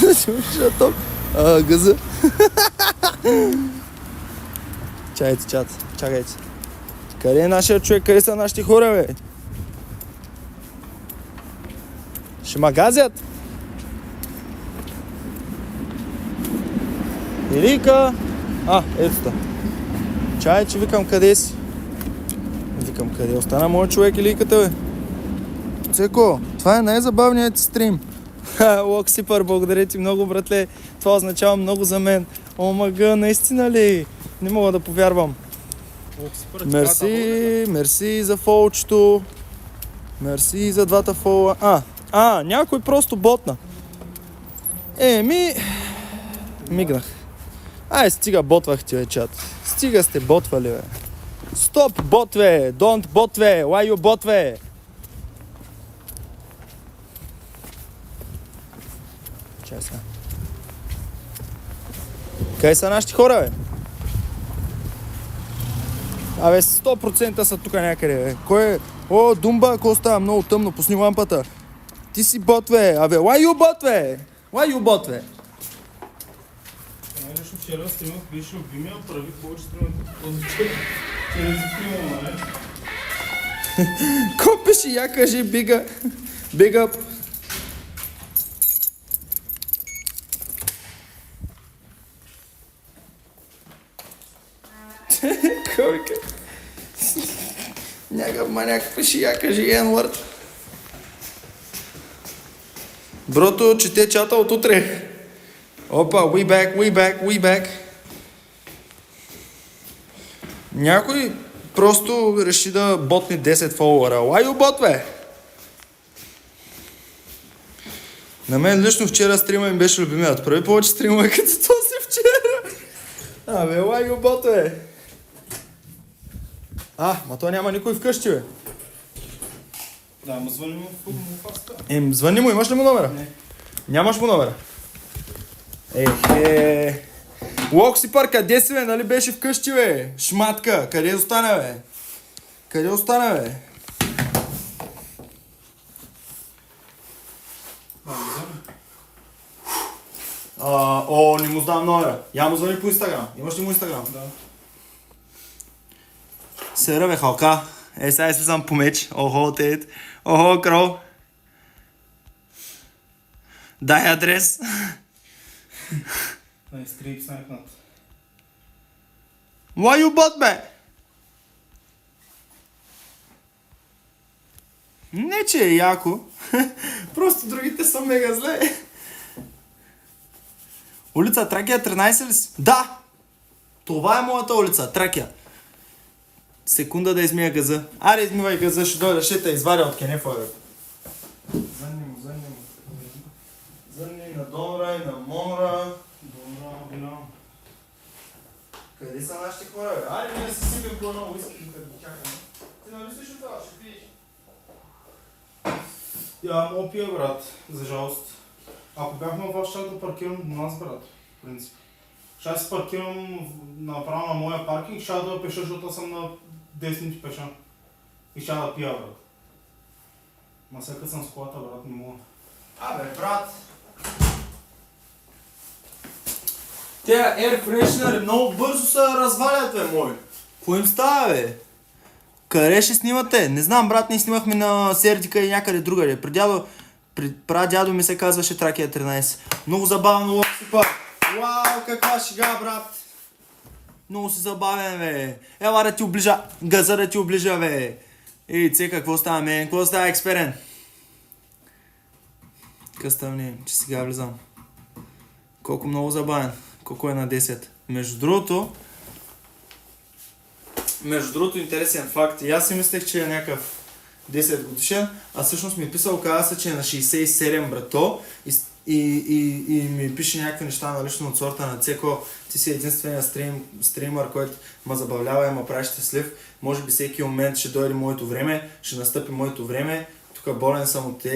Shut газа. Чакайте. Къде е нашия човек? Къде са нашите хора, бе? Ще ма газят? Илийка! Ето та. Чай, че викам къде си. Викам къде. Остана моят човек Илийката, бе. Цеко, това е най-забавният стрим. Локсипър, благодаря ти много, братле. Това означава много за мен. Омага, наистина ли? Не мога да повярвам. Мерси за фолчето. Мерси за двата фола. Някой просто ботна. Мигнах. Стига ботвах ти, бе, чат. Стига сте ботвали, бе. Стоп, ботве! Don't ботве! Why you ботве? Чай сега. Къде са нашите хора, бе? 100% са тук някъде, бе. Кой е? Думба, ако става много тъмно, пусни лампата. Ти си ботве. Why you ботве? Why you ботве? Лично вчера стримах, беше любимия, прави повече стримах через стрима, нали? Ко пише? Я кажи big up. Койка. Някакъв маняк пише, я кажи N-word. Брото, чете чата от утре. Опа, we back. Някой просто реши да ботне 10 фолуара. Why you bot, бе? На мен лично вчера стрима им беше любимият. Прави повече стрима като този вчера. Why you bot, бе? Ма то няма никой вкъщи, бе. Да, ма звъни му в фаста. Звъни му, имаш ли му номера? Не. Нямаш му номера? Локсипър, къде си, бе? Нали беше вкъщи, бе? Шматка, къде остана, бе? Не му знам номера. Я му звъни по Инстаграм. Имаш ли му Инстаграм? Да. Сера, бе, халка. Сега слизам по меч. Охо, тет. Охо, крол. Дай адрес. Скрип снайпнат. Why you bot, бе? Не, че е яко. Просто другите са мега зле. Улица Тракия 13 ли си? Да! Това е моята улица, Тракия. Секунда да измия газа. Измивай газа, ще дойда, ще те изваря от кенефа, бе. Зънни му. Зънни на Донра и на Монра. Донра. Къде са нашите хора, бе? Ние си сипим по едно уиски, като го чакаме. Ти нали слушаш това, ще пиеш? Мога пия, брат, за жалост. Ако бяхме в щат да паркирам до нас, брат, в принцип. Ще си паркирам направо на моя паркинг, ще да пеша, защото съм на 10 минути пеша. И ще да пия, брат. Ма сега съм с колата, брат, не мога. Брат. Те Air Freshener много бързо се развалят, бе, мой. Какво им става, бе? Къде ще снимате? Не знам, брат, ние снимахме на Сердика и някъде другаде. Прадядо ми се казваше Тракия 13. Много забавно, Локсипър. Вау, каква шега, брат. Много си забавен, бе. Ела да ти оближа. Газа да ти оближа, бе. Цека, какво става, мен? Какво става, експерен? Къстъмни, че сега влизам. Колко много забавен. Колко е на 10. Между другото, интересен факт. И аз си мислех, че е някакъв 10 годишен, а всъщност ми е писал, каза се, че е на 67, брато. И ми пише някакви неща на лично от сорта на Цеко. Ти си единствения стримър, който ме забавлява и ме прави щастлив. Може би всеки момент ще дойде моето време, ще настъпи моето време. Тук болен съм от тези